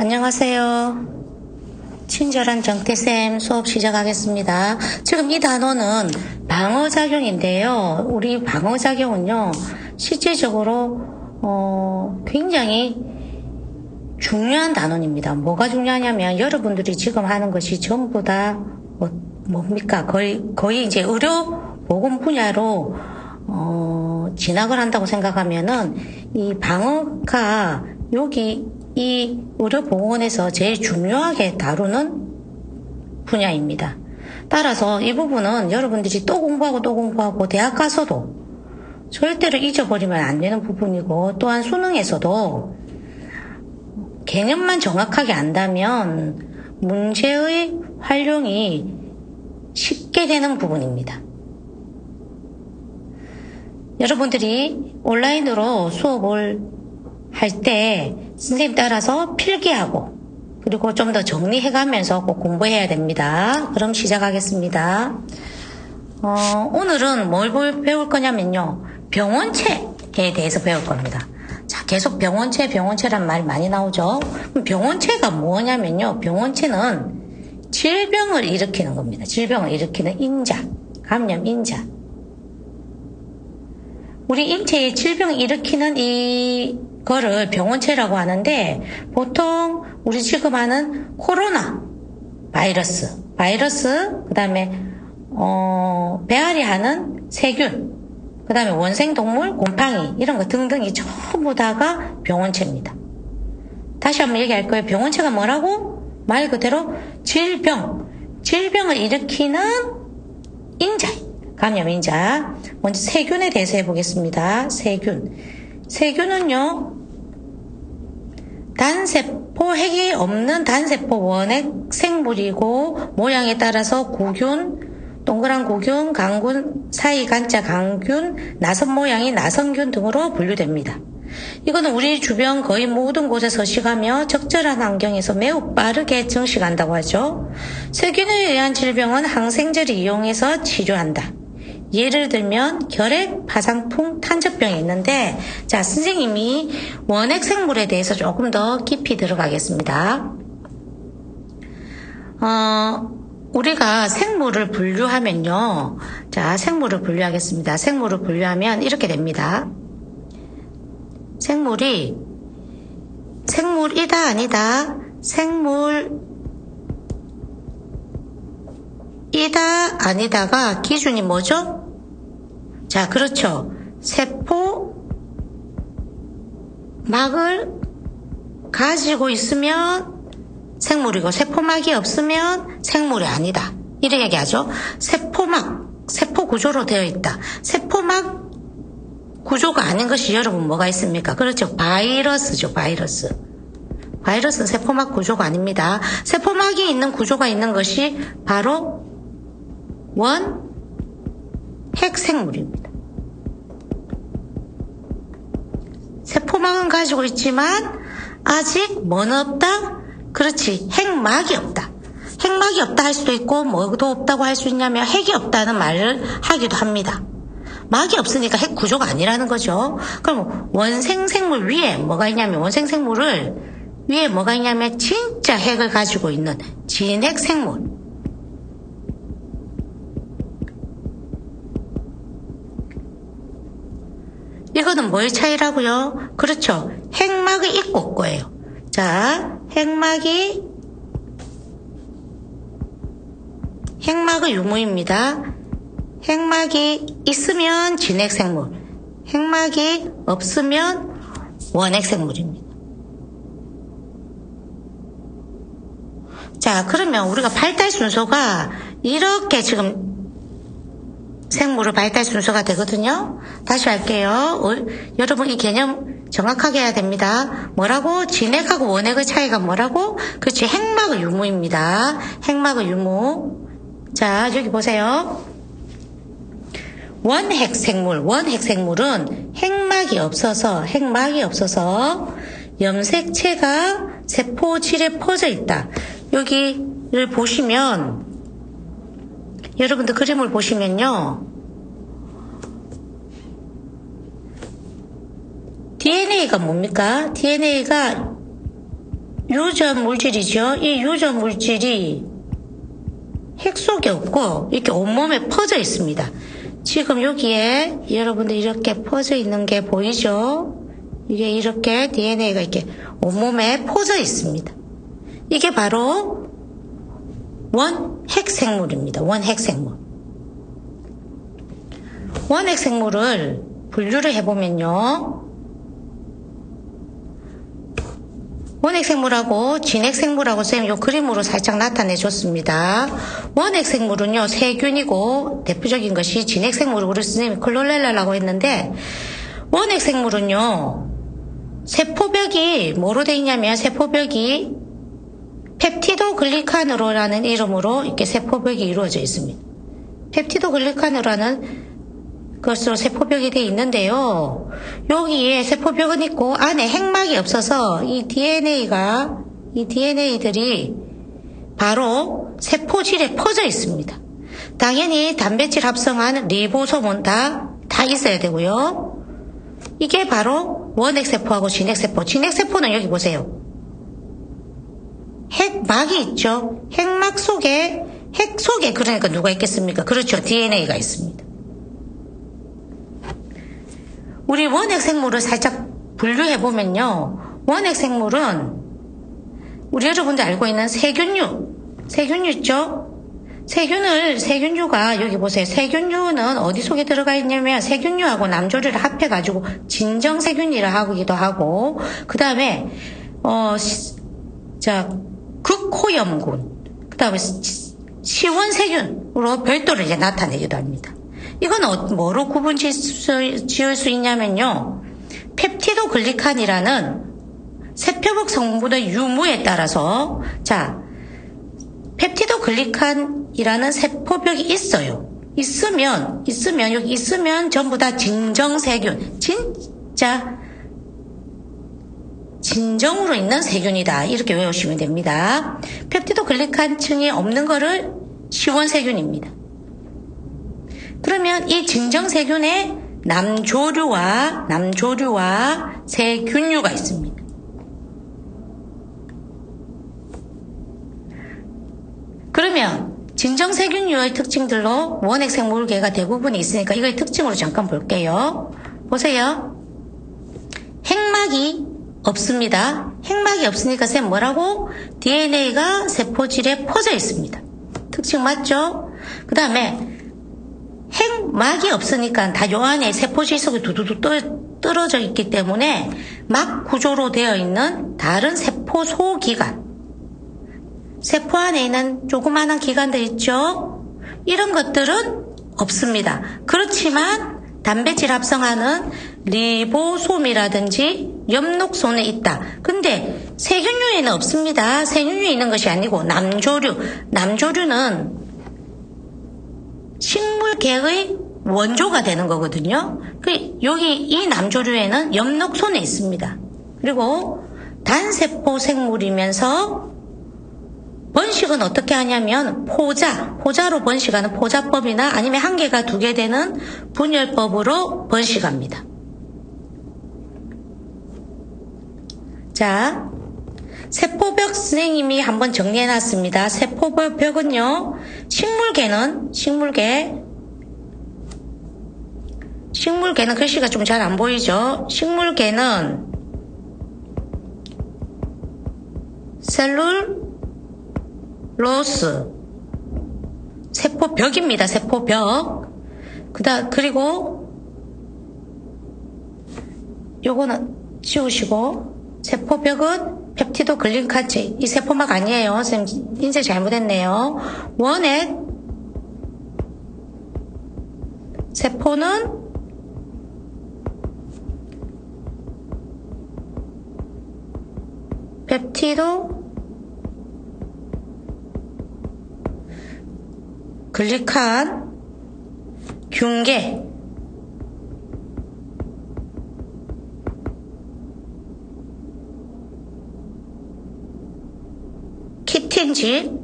안녕하세요. 친절한 정태쌤 수업 시작하겠습니다. 지금 이 단어는 방어작용인데요. 우리 방어작용은요, 실제적으로, 굉장히 중요한 단원입니다. 뭐가 중요하냐면, 여러분들이 지금 하는 것이 전부 다, 뭡니까? 거의 이제 의료보건 분야로, 진학을 한다고 생각하면은, 이 방어가 여기 이 의료보건에서 제일 중요하게 다루는 분야입니다. 따라서 이 부분은 여러분들이 또 공부하고 대학 가서도 절대로 잊어버리면 안 되는 부분이고, 또한 수능에서도 개념만 정확하게 안다면 문제의 활용이 쉽게 되는 부분입니다. 여러분들이 온라인으로 수업을 할 때 선생님 따라서 필기하고 그리고 좀 더 정리해가면서 꼭 공부해야 됩니다. 그럼 시작하겠습니다. 오늘은 뭘 배울 거냐면요. 병원체에 대해서 배울 겁니다. 자, 계속 병원체란 말 많이 나오죠. 그럼 병원체가 뭐냐면요. 병원체는 질병을 일으키는 겁니다. 질병을 일으키는 인자, 감염 인자. 우리 인체에 질병을 일으키는 이거를 병원체라고 하는데, 보통 우리 지금 하는 코로나 바이러스, 그 다음에 배앓이 하는 세균, 그 다음에 원생동물, 곰팡이 이런 거 등등이 전부 다가 병원체입니다. 다시 한번 얘기할 거예요. 병원체가 뭐라고? 말 그대로 질병을 일으키는 인자, 감염 인자. 먼저 세균에 대해서 해보겠습니다. 세균은요, 단세포, 핵이 없는 단세포 원핵 생물이고, 모양에 따라서 구균, 동그란 구균, 강균, 사이 간자 강균, 나선 모양이 나선균 등으로 분류됩니다. 이거는 우리 주변 거의 모든 곳에 서식하며 적절한 환경에서 매우 빠르게 증식한다고 하죠. 세균에 의한 질병은 항생제를 이용해서 치료한다. 예를 들면 결핵, 파상풍, 탄저병이 있는데, 자, 선생님이 원핵 생물에 대해서 조금 더 깊이 들어가겠습니다. 우리가 생물을 분류하면요. 자, 생물을 분류하겠습니다. 생물을 분류하면 이렇게 됩니다. 생물이다, 아니다. 생물이다, 아니다가 기준이 뭐죠? 자, 그렇죠. 세포막을 가지고 있으면 생물이고, 세포막이 없으면 생물이 아니다. 이렇게 얘기하죠. 세포 구조로 되어 있다. 세포막 구조가 아닌 것이 여러분 뭐가 있습니까? 그렇죠. 바이러스죠, 바이러스. 바이러스는 세포막 구조가 아닙니다. 세포막이 있는 구조가 있는 것이 바로 핵생물입니다. 세포막은 가지고 있지만 아직 뭐는 없다? 그렇지, 핵막이 없다. 핵막이 없다 할 수도 있고 뭐도 없다고 할 수 있냐면 핵이 없다는 말을 하기도 합니다. 막이 없으니까 핵 구조가 아니라는 거죠. 그럼 원생생물 위에 뭐가 있냐면, 원생생물을 위에 뭐가 있냐면 진짜 핵을 가지고 있는 진핵생물. 이거는 뭐의 차이라고요? 그렇죠. 핵막이 있고 없고예요. 자, 핵막의 유무입니다. 핵막이 있으면 진핵생물, 핵막이 없으면 원핵생물입니다. 자, 그러면 우리가 발달 순서가 이렇게 지금 생물의 발달 순서가 되거든요. 다시 할게요. 여러분 이 개념 정확하게 해야 됩니다. 뭐라고? 진핵하고 원핵의 차이가 뭐라고? 그렇지, 핵막의 유무입니다. 핵막의 유무. 자, 여기 보세요. 원핵생물은 핵막이 없어서 염색체가 세포질에 퍼져 있다. 여기를 보시면, 여러분들 그림을 보시면요, DNA가 뭡니까? DNA가 유전 물질이죠. 이 유전 물질이 핵 속에 없고 이렇게 온몸에 퍼져 있습니다. 지금 여기에 여러분들 이렇게 퍼져 있는 게 보이죠? 이게 이렇게 DNA가 이렇게 온몸에 퍼져 있습니다. 이게 바로 원핵생물입니다. 원핵생물. 원핵생물을 분류를 해보면요. 원핵생물하고 진핵생물하고 쌤 요 그림으로 살짝 나타내줬습니다. 원핵생물은요, 세균이고 대표적인 것이 진핵생물을 우리 선생님이 클로렐라라고 했는데, 원핵생물은요, 세포벽이 뭐로 되어 있냐면 세포벽이 펩티도글리칸으로라는 이름으로 이렇게 세포벽이 이루어져 있습니다. 펩티도글리칸으로라는 것으로 세포벽이 되어 있는데요. 여기에 세포벽은 있고 안에 핵막이 없어서 이 DNA들이 바로 세포질에 퍼져 있습니다. 당연히 단백질 합성한 리보솜은 다 있어야 되고요. 이게 바로 원핵세포하고 진핵세포. 진핵세포는 여기 보세요. 핵막이 있죠. 핵 속에 그러니까 누가 있겠습니까? 그렇죠. DNA가 있습니다. 우리 원핵생물을 살짝 분류해보면요. 원핵생물은 우리 여러분들 알고 있는 세균류 있죠? 세균류가 여기 보세요. 세균류는 어디 속에 들어가 있냐면 세균류하고 남조류를 합해가지고 진정세균이라 하기도 하고, 그 다음에 극호염군, 그 다음에 시원세균으로 별도로 이제 나타내기도 합니다. 이건 뭐로 구분 지을 수 있냐면요. 펩티도글리칸이라는 세포벽 성분의 유무에 따라서, 펩티도글리칸이라는 세포벽이 있어요. 있으면 전부 다 진정세균, 진짜 진정으로 있는 세균이다. 이렇게 외우시면 됩니다. 펩티도글리칸층이 없는 거를 시원세균입니다. 그러면 이 진정세균에 남조류와 세균류가 있습니다. 그러면 진정세균류의 특징들로 원핵생물계가 대부분 있으니까 이거의 특징으로 잠깐 볼게요. 보세요. 핵막이 없습니다. 핵막이 없으니까 쌤 뭐라고? DNA가 세포질에 퍼져 있습니다. 특징 맞죠? 그 다음에 핵막이 없으니까 다 요 안에 세포질 속에 두두두 떨어져 있기 때문에 막 구조로 되어 있는 다른 세포 소기관, 세포 안에 있는 조그마한 기관들 있죠? 이런 것들은 없습니다. 그렇지만 단백질 합성하는 리보솜이라든지 엽록소는 있다. 근데 세균류에는 없습니다. 세균류에 있는 것이 아니고 남조류는 식물계의 원조가 되는 거거든요. 여기 이 남조류에는 엽록소는 있습니다. 그리고 단세포 생물이면서 번식은 어떻게 하냐면 포자로 번식하는 포자법이나 아니면 한 개가 두 개 되는 분열법으로 번식합니다. 세포벽 선생님이 한번 정리해놨습니다. 세포벽은요, 식물계는 글씨가 좀 잘 안 보이죠? 식물계는 셀룰로스, 세포벽입니다. 세포벽. 그리고 요거는 지우시고, 세포벽은 펩티도글리칸, 이 세포막 아니에요. 선생님 인쇄 잘못했네요. 원핵 세포는 펩티도글리칸 균계, 키틴질,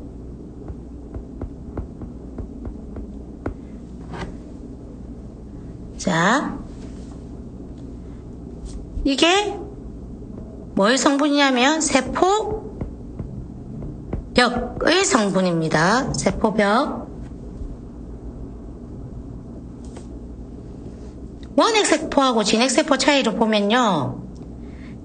이게 뭐의 성분이냐면 세포 벽의 성분입니다. 세포벽. 원핵세포하고 진핵세포 차이를 보면요.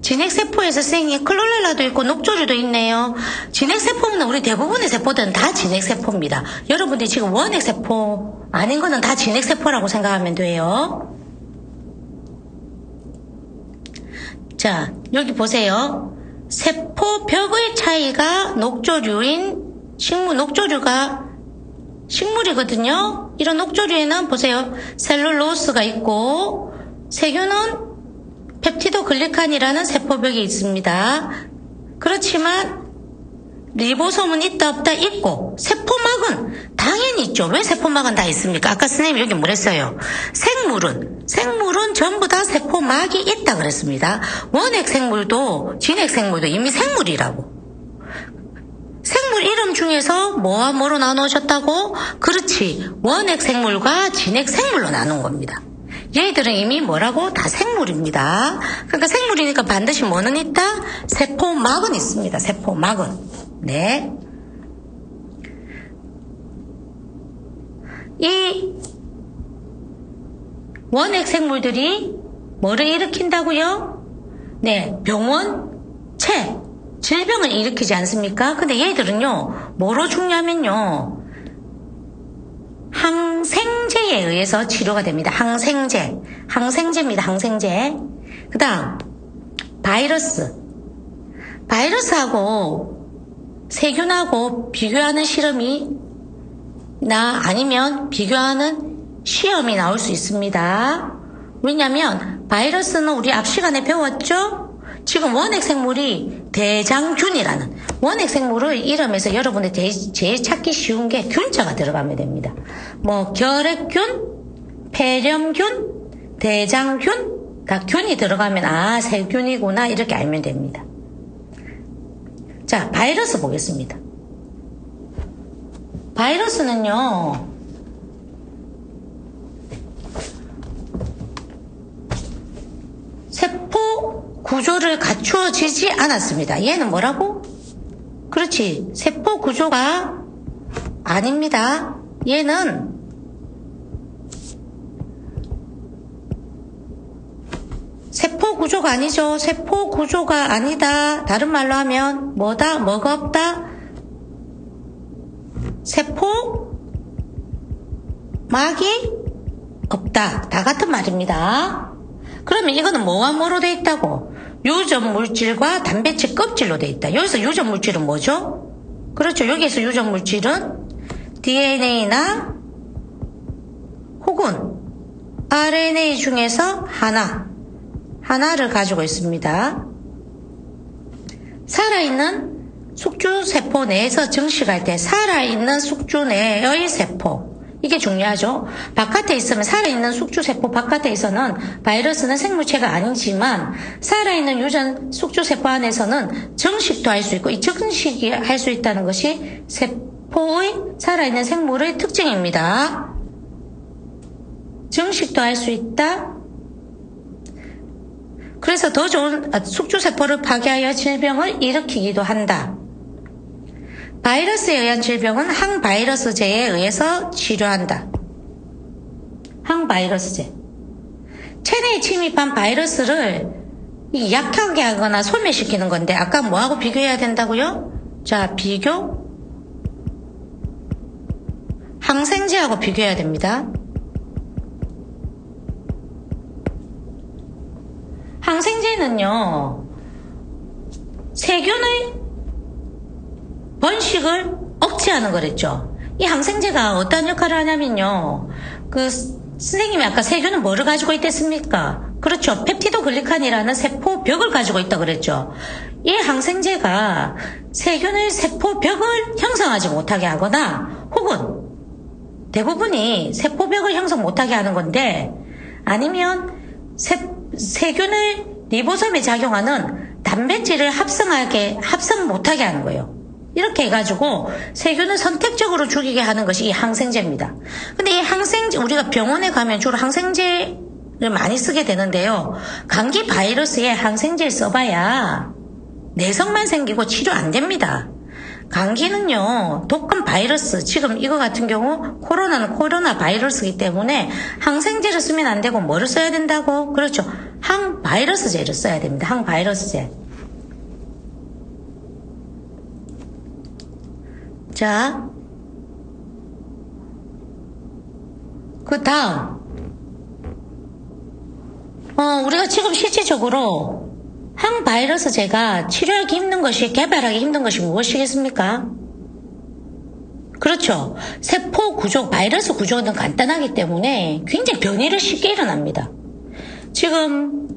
진핵세포에서 선생님 클로렐라도 있고 녹조류도 있네요. 진핵세포는 우리 대부분의 세포들은 다 진핵세포입니다. 여러분들이 지금 원핵세포 아닌 거는 다 진핵세포라고 생각하면 돼요. 자, 여기 보세요. 세포벽의 차이가 녹조류인 녹조류가 식물이거든요. 이런 녹조류에는 보세요. 셀룰로스가 있고 세균은 펩티도글리칸이라는 세포벽이 있습니다. 그렇지만 리보솜은 있다 없다 있고 세포막은 당연히 있죠. 왜 세포막은 다 있습니까? 아까 선생님이 여기 뭐랬어요? 생물은 전부 다 세포막이 있다 그랬습니다. 원핵생물도 진핵생물도 이미 생물이라고. 생물 이름 중에서 뭐와 뭐로 나누셨다고? 그렇지. 원핵생물과 진핵생물로 나눈 겁니다. 얘들은 이미 뭐라고? 다 생물입니다. 그러니까 생물이니까 반드시 뭐는 있다? 세포막은 있습니다. 세포막은. 네. 이 원핵생물들이 뭐를 일으킨다고요? 네, 질병을 일으키지 않습니까? 근데 얘들은요, 뭐로 죽냐면요, 항생제에 의해서 치료가 됩니다. 항생제입니다. 항생제. 그 다음 바이러스하고 세균하고 비교하는 아니면 비교하는 시험이 나올 수 있습니다. 왜냐면 바이러스는 우리 앞 시간에 배웠죠? 지금 원핵생물이 대장균이라는 원핵생물의 이름에서 여러분들 제일 찾기 쉬운 게 균자가 들어가면 됩니다. 뭐 결핵균, 폐렴균, 대장균 다 균이 들어가면 세균이구나 이렇게 알면 됩니다. 자, 바이러스 보겠습니다. 바이러스는요, 세포 구조를 갖추어지지 않았습니다. 얘는 뭐라고? 그렇지. 세포 구조가 아닙니다. 얘는 세포 구조가 아니죠. 세포 구조가 아니다. 다른 말로 하면 뭐다? 뭐가 없다? 세포막이 없다. 다 같은 말입니다. 그러면 이거는 뭐와 뭐로 돼 있다고? 유전물질과 단백질 껍질로 돼 있다. 여기서 유전물질은 뭐죠? 그렇죠. 여기에서 유전물질은 DNA나 혹은 RNA 중에서 하나를 가지고 있습니다. 살아있는 숙주세포 내에서 증식할 때 살아있는 숙주 내의 세포, 이게 중요하죠. 바깥에 있으면 살아있는 숙주세포 바깥에 있어서는 바이러스는 생물체가 아니지만 살아있는 유전 숙주세포 안에서는 증식도 할 수 있고, 이 증식이 할 수 있다는 것이 세포의 살아있는 생물의 특징입니다. 증식도 할 수 있다. 그래서 더 좋은 숙주세포를 파괴하여 질병을 일으키기도 한다. 바이러스에 의한 질병은 항바이러스제에 의해서 치료한다. 항바이러스제. 체내에 침입한 바이러스를 약하게 하거나 소멸시키는 건데, 아까 뭐하고 비교해야 된다고요? 자, 비교. 항생제하고 비교해야 됩니다. 항생제는요, 세균의 번식을 억제하는 거랬죠. 이 항생제가 어떤 역할을 하냐면요, 선생님이 아까 세균은 뭐를 가지고 있댔습니까? 그렇죠. 펩티도글리칸이라는 세포벽을 가지고 있다 그랬죠. 이 항생제가 세균의 세포벽을 형성하지 못하게 하거나, 혹은 대부분이 세포벽을 형성 못하게 하는 건데, 아니면 세균의 리보솜에 작용하는 단백질을 합성 못하게 하는 거예요. 이렇게 해가지고 세균을 선택적으로 죽이게 하는 것이 이 항생제입니다. 근데 이 항생제, 우리가 병원에 가면 주로 항생제를 많이 쓰게 되는데요, 감기 바이러스에 항생제를 써봐야 내성만 생기고 치료 안 됩니다. 감기는요, 독감 바이러스, 지금 이거 같은 경우 코로나는 코로나 바이러스이기 때문에 항생제를 쓰면 안 되고 뭐를 써야 된다고? 그렇죠. 항바이러스제를 써야 됩니다. 항바이러스제. 자, 그 다음 우리가 지금 실질적으로 항바이러스제가 치료하기 힘든 것이, 개발하기 힘든 것이 무엇이겠습니까? 그렇죠. 세포 구조, 바이러스 구조는 간단하기 때문에 굉장히 변이를 쉽게 일어납니다. 지금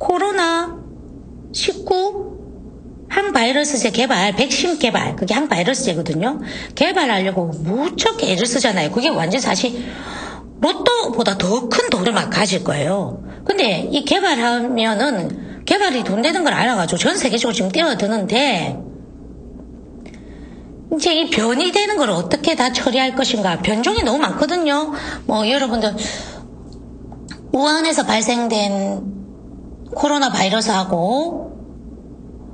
코로나19 항바이러스제 개발, 백신 개발, 그게 항바이러스제거든요. 개발하려고 무척 애를 쓰잖아요. 그게 완전 사실 로또보다 더 큰 돈을 막 가질 거예요. 근데 이 개발하면은 개발이 돈 되는 걸 알아가지고 전 세계적으로 지금 뛰어드는데, 이제 이 변이되는 걸 어떻게 다 처리할 것인가. 변종이 너무 많거든요. 여러분들 우한에서 발생된 코로나 바이러스하고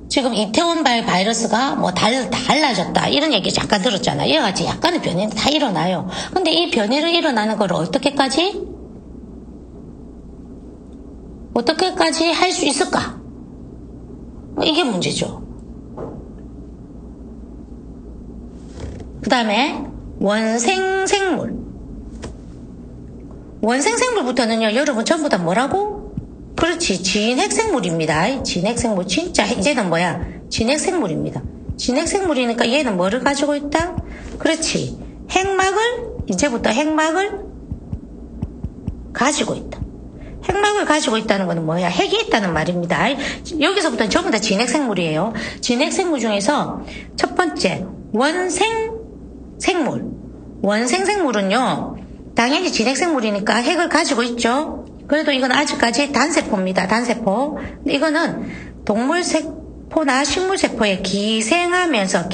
지금 이태원발 바이러스가 달라졌다, 이런 얘기 잠깐 들었잖아요. 이와 같이 약간의 변이는 다 일어나요. 근데 이 변이를 일어나는 걸 어떻게까지 할 수 있을까? 이게 문제죠. 그 다음에 원생생물. 원생생물부터는요, 여러분 전부 다 뭐라고? 그렇지, 진핵생물입니다. 진핵생물. 진짜 이제는 진핵생물입니다. 진핵생물이니까 얘는 뭐를 가지고 있다? 그렇지, 이제부터 핵막을 가지고 있다. 핵막을 가지고 있다는 것은 뭐야? 핵이 있다는 말입니다. 여기서부터 전부 다 진핵생물이에요. 진핵생물 중에서 첫 번째 원생생물. 원생생물은요, 당연히 진핵생물이니까 핵을 가지고 있죠. 그래도 이건 아직까지 단세포입니다. 단세포. 이거는 동물세포나 식물세포에 기생하면서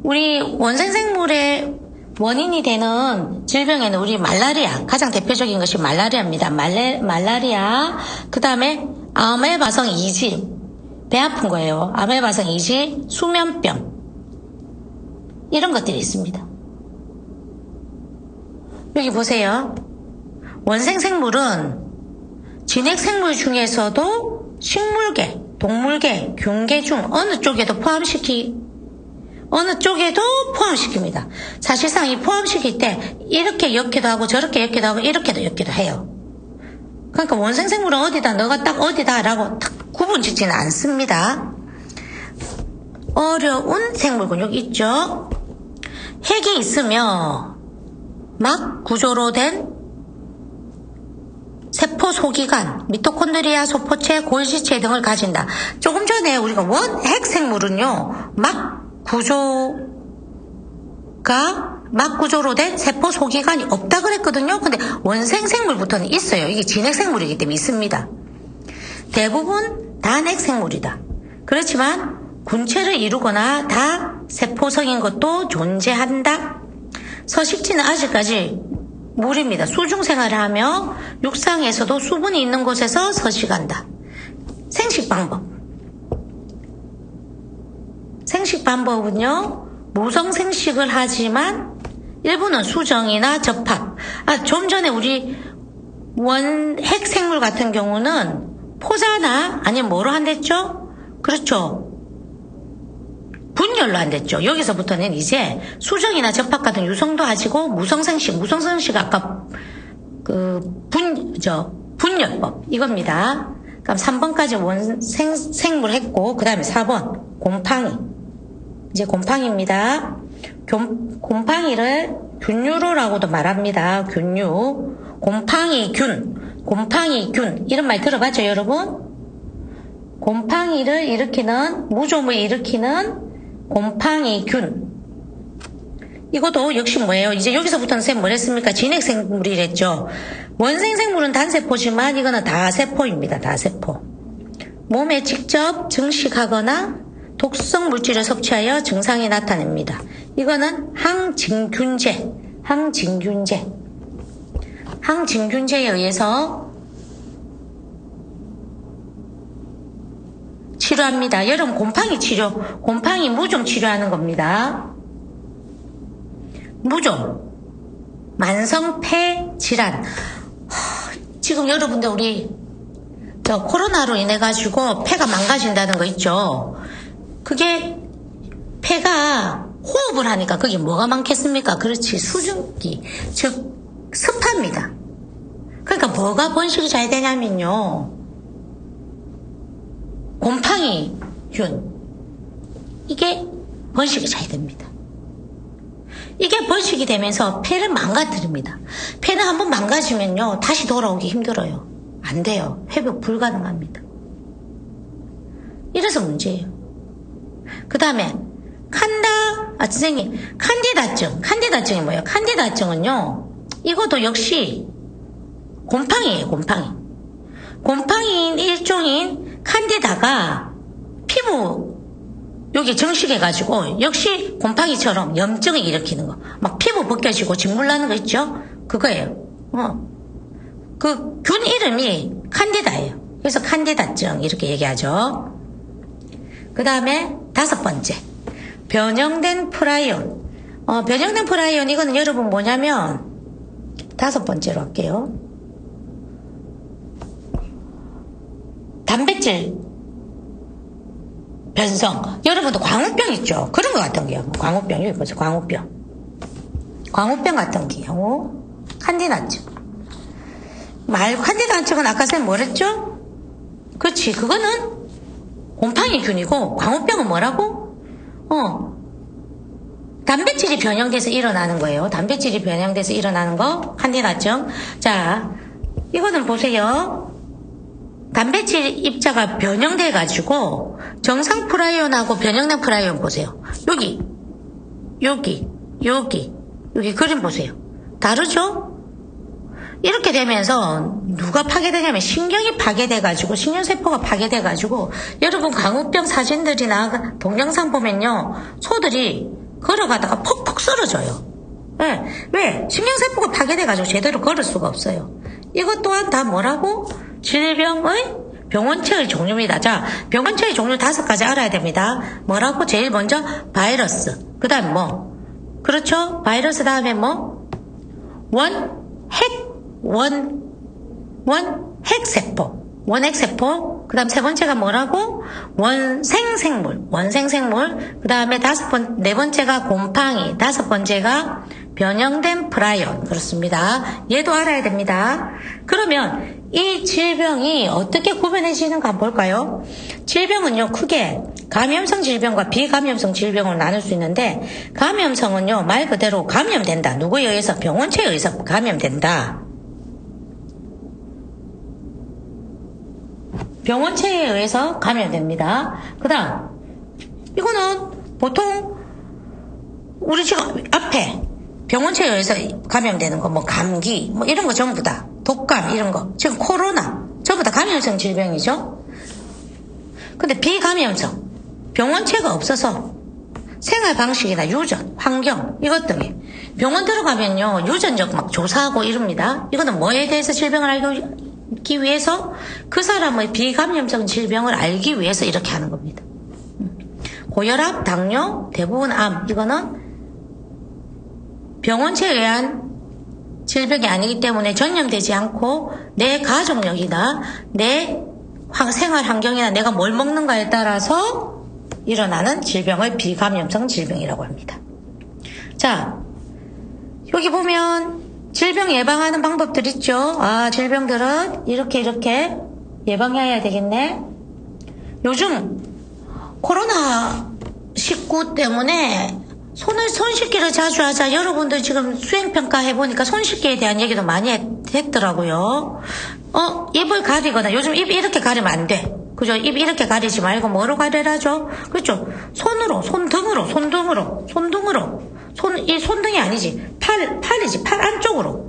우리 원생생물의 원인이 되는 질병에는 우리 말라리아, 가장 대표적인 것이 말라리아입니다. 말라리아, 그 다음에 아메바성 이지, 배 아픈 거예요. 아메바성 이지, 수면병, 이런 것들이 있습니다. 여기 보세요. 원생생물은 진핵생물 중에서도 식물계, 동물계, 균계 중 어느 쪽에도 포함시킵니다. 사실상 이 포함시킬 때 이렇게 엮기도 하고 저렇게 엮기도 하고 이렇게도 엮기도 해요. 그러니까 원생생물은 너가 딱 어디다라고 딱 구분 짓지는 않습니다. 어려운 생물군 여기 있죠. 핵이 있으며 막 구조로 된 세포 소기관, 미토콘드리아, 소포체, 골지체 등을 가진다. 조금 전에 우리가 핵생물은요, 막 구조로 된 세포 소기관이 없다 그랬거든요. 근데 원생생물부터는 있어요. 이게 진핵생물이기 때문에 있습니다. 대부분 단핵생물이다. 그렇지만 군체를 이루거나 다 세포성인 것도 존재한다. 서식지는 아직까지 물입니다. 수중생활을 하며 육상에서도 수분이 있는 곳에서 서식한다. 생식 방법은요, 무성생식을 하지만 일부는 수정이나 접합. 좀 전에 우리 핵생물 같은 경우는 포자나 아니면 뭐로 한댔죠? 그렇죠. 분열로 한댔죠. 여기서부터는 이제 수정이나 접합 같은 유성도 하시고 무성생식 아까 분열법 이겁니다. 그럼 3번까지 원생생물 했고, 그 다음에 4번 곰팡이. 이제 곰팡이입니다. 곰팡이를 균류로라고도 말합니다. 균류. 곰팡이균 이런 말 들어봤죠, 여러분? 곰팡이를 일으키는, 무좀을 일으키는 곰팡이균. 이것도 역시 뭐예요? 이제 여기서부터는 쌤 뭘 했습니까? 진핵생물이랬죠. 원생생물은 단세포지만 이거는 다세포입니다. 다세포. 몸에 직접 증식하거나 독성 물질을 섭취하여 증상이 나타냅니다. 이거는 항진균제에 의해서 치료합니다. 여러분 곰팡이 치료, 곰팡이 무좀 치료하는 겁니다. 무좀. 만성 폐 질환. 지금 여러분들 우리 코로나로 인해 가지고 폐가 망가진다는 거 있죠. 그게 폐가 호흡을 하니까 그게 뭐가 많겠습니까? 그렇지, 수증기, 즉 습합니다. 그러니까 뭐가 번식이 잘 되냐면요, 곰팡이균, 이게 번식이 잘 됩니다. 이게 번식이 되면서 폐를 망가뜨립니다. 폐는 한번 망가지면요 다시 돌아오기 힘들어요. 안 돼요. 회복 불가능합니다. 이래서 문제예요. 그 다음에 선생님, 칸디다증. 칸디다증이 뭐예요? 칸디다증은요, 이것도 역시 곰팡이에요. 곰팡이인 일종인 칸디다가 피부 여기 정식해가지고 역시 곰팡이처럼 염증을 일으키는 거. 막 피부 벗겨지고 진물 나는 거 있죠? 그거예요. 그 균 이름이 칸디다예요. 그래서 칸디다증 이렇게 얘기하죠. 그 다음에 5번째, 변형된 프라이온. 변형된 프라이온, 이거는 여러분 뭐냐면 5번째로 할게요. 단백질 변성. 여러분도 광우병 있죠? 그런 것 같은 경우. 광우병, 여기 보세요. 광우병 같은 경우, 칸디다증. 칸디다증은 아까 쌤 뭐랬죠? 그렇지. 그거는 곰팡이균이고, 광우병은 뭐라고? 단백질이 변형돼서 일어나는 거예요. 단백질이 변형돼서 일어나는 거, 칸디다증. 자, 이거는 보세요. 단백질 입자가 변형돼가지고, 정상 프라이온하고 변형된 프라이온 보세요. 여기 그림 보세요. 다르죠? 이렇게 되면서 누가 파괴되냐면 신경이 파괴돼가지고, 신경세포가 파괴돼가지고, 여러분 광우병 사진들이나 동영상 보면요, 소들이 걸어가다가 퍽퍽 쓰러져요. 네. 왜? 신경세포가 파괴돼가지고 제대로 걸을 수가 없어요. 이것 또한 다 뭐라고? 질병의 병원체의 종류입니다. 자, 병원체의 종류 5가지 알아야 됩니다. 뭐라고? 제일 먼저 바이러스. 그 다음 뭐? 그렇죠? 바이러스 다음에 뭐? 핵세포. 원핵세포. 그 다음 3번째가 뭐라고? 원생생물. 그 다음에 4번째가 곰팡이. 5번째가 변형된 프라이온. 그렇습니다. 얘도 알아야 됩니다. 그러면 이 질병이 어떻게 구분해지는가 한번 볼까요? 질병은요, 크게 감염성 질병과 비감염성 질병으로 나눌 수 있는데, 감염성은요, 말 그대로 감염된다. 누구에 의해서? 병원체에 의해서 감염된다. 병원체에 의해서 감염됩니다. 그 다음, 이거는 보통 우리 지금 앞에 병원체에 의해서 감염되는 거, 뭐 감기, 뭐 이런 거 전부 다, 독감 이런 거, 지금 코로나 전부 다 감염성 질병이죠. 근데 비감염성, 병원체가 없어서 생활 방식이나 유전, 환경 이것 등에 병원 들어가면요 유전적 막 조사하고 이럽니다. 이거는 뭐에 대해서 질병을 알기 위해서, 그 사람의 비감염성 질병을 알기 위해서 이렇게 하는 겁니다. 고혈압, 당뇨, 대부분 암, 이거는 병원체에 의한 질병이 아니기 때문에 전염되지 않고 내 가족력이나 내 생활 환경이나 내가 뭘 먹는가에 따라서 일어나는 질병을 비감염성 질병이라고 합니다. 자, 여기 보면 질병 예방하는 방법들 있죠. 질병들은 이렇게 예방해야 되겠네. 요즘 코로나19 때문에 손 씻기를 자주 하자. 여러분들 지금 수행평가 해보니까 손 씻기에 대한 얘기도 많이 했더라고요. 입을 가리거나, 요즘 입 이렇게 가리면 안 돼. 그죠? 입 이렇게 가리지 말고 뭐로 가리라죠? 그렇죠? 손등으로. 이 손등이 아니지. 팔이지. 팔 안쪽으로.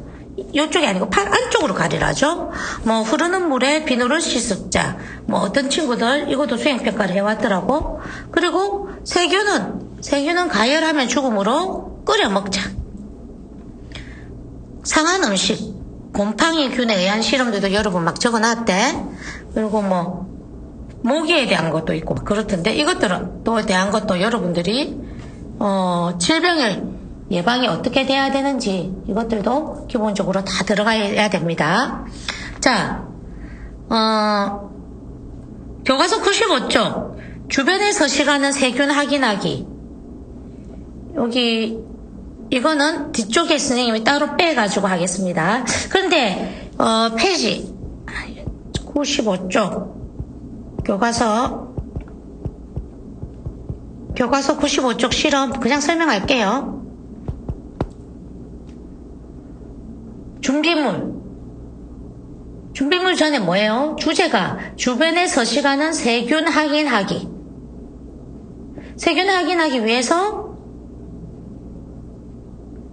이쪽이 아니고 팔 안쪽으로 가리라죠? 뭐, 흐르는 물에 비누를 씻자. 뭐, 어떤 친구들, 이것도 수행평가를 해왔더라고. 그리고 세균은 가열하면 죽음으로 끓여 먹자. 상한 음식, 곰팡이균에 의한 실험들도 여러분 막 적어놨대. 그리고 뭐, 모기에 대한 것도 있고 그렇던데 이것들은 또 대한 것도 여러분들이 질병의 예방이 어떻게 돼야 되는지 이것들도 기본적으로 다 들어가야 됩니다. 자, 교과서 95쪽 주변에 서식하는 세균 확인하기. 여기 이거는 뒤쪽에 선생님이 따로 빼가지고 하겠습니다. 그런데 페이지 95쪽 교과서 95쪽 실험 그냥 설명할게요. 준비물 전에 뭐예요? 주제가 주변에 서식하는 세균 확인하기. 세균 확인하기 위해서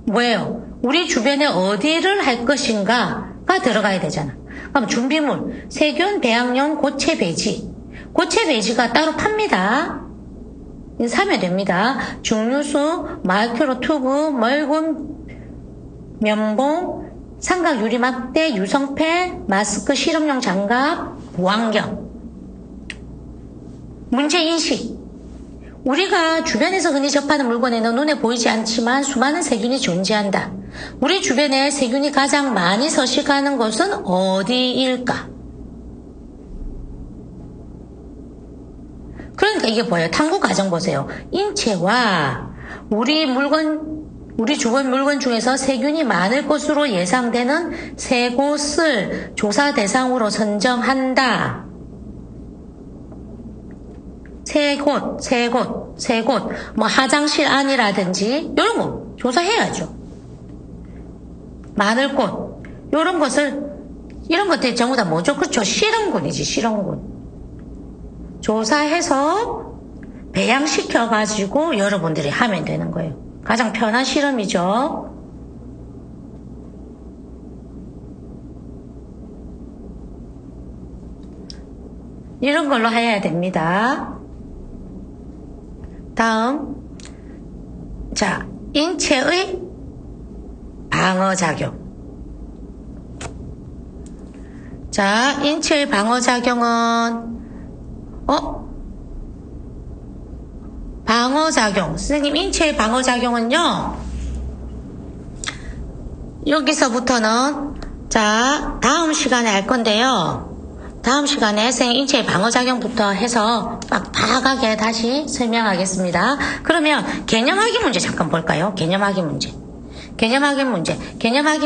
뭐예요? 우리 주변에 어디를 할 것인가가 들어가야 되잖아. 그럼 준비물, 세균, 배양용, 고체 배지. 고체 배지가 따로 팝니다. 이거 사면 됩니다. 중류수, 마이크로 튜브, 멀군, 면봉, 삼각 유리막대, 유성펜, 마스크, 실험용 장갑, 보안경. 문제인식. 우리가 주변에서 흔히 접하는 물건에는 눈에 보이지 않지만 수많은 세균이 존재한다. 우리 주변에 세균이 가장 많이 서식하는 곳은 어디일까? 그러니까 이게 뭐예요? 탐구 과정 보세요. 인체와 우리 주변 물건 중에서 세균이 많을 것으로 예상되는 세 곳을 조사 대상으로 선정한다. 세 곳, 뭐 화장실 안이라든지 이런 거 조사해야죠. 많을 곳, 이런 것들이 전부 다 뭐죠? 그렇죠. 실험군이지, 실험군. 조사해서 배양시켜가지고 여러분들이 하면 되는 거예요. 가장 편한 실험이죠. 이런 걸로 해야 됩니다. 다음, 자, 인체의 방어작용. 자, 인체의 방어작용은, 방어작용. 선생님, 인체의 방어작용은요, 여기서부터는, 자, 다음 시간에 할 건데요. 다음 시간에 선생님 인체의 방어작용부터 해서 빡빡하게 다시 설명하겠습니다. 그러면 개념하기 문제 잠깐 볼까요? 개념하기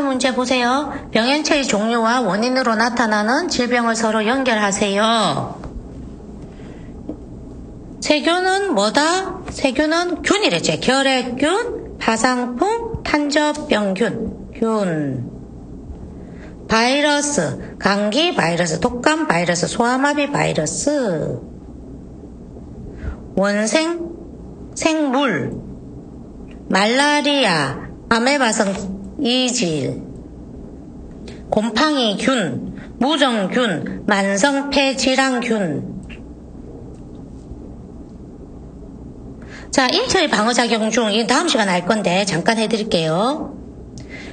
문제 보세요. 병연체의 종류와 원인으로 나타나는 질병을 서로 연결하세요. 세균은 뭐다? 세균은 균이랬지. 결핵균, 파상풍, 탄저병균, 균. 바이러스, 감기 바이러스, 독감 바이러스, 소아마비 바이러스. 원생, 생물, 말라리아, 아메바성 이질, 곰팡이균, 무정균, 만성폐질환균. 자, 인체의 방어작용 중, 이 다음 시간에 할 건데, 잠깐 해드릴게요.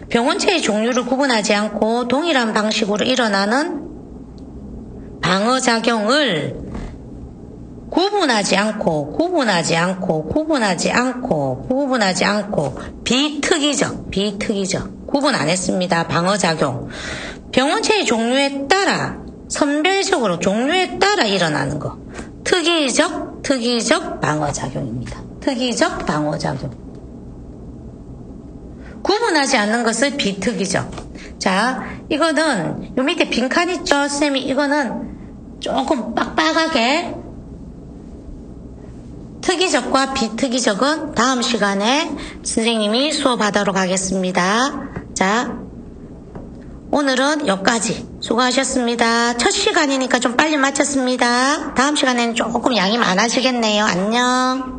병원체의 종류를 구분하지 않고 동일한 방식으로 일어나는 방어작용을 구분하지 않고 비특이적 구분 안 했습니다. 방어작용. 병원체의 종류에 따라 선별적으로 종류에 따라 일어나는 거. 특이적 방어작용입니다. 특이적 방어작용. 구분하지 않는 것을 비특이적. 자, 이거는 요 밑에 빈칸 있죠? 선생님이 이거는 조금 빡빡하게 특이적과 비특이적은 다음 시간에 선생님이 수업하도록 하겠습니다. 자, 오늘은 여기까지 수고하셨습니다. 첫 시간이니까 좀 빨리 마쳤습니다. 다음 시간에는 조금 양이 많아지겠네요. 안녕.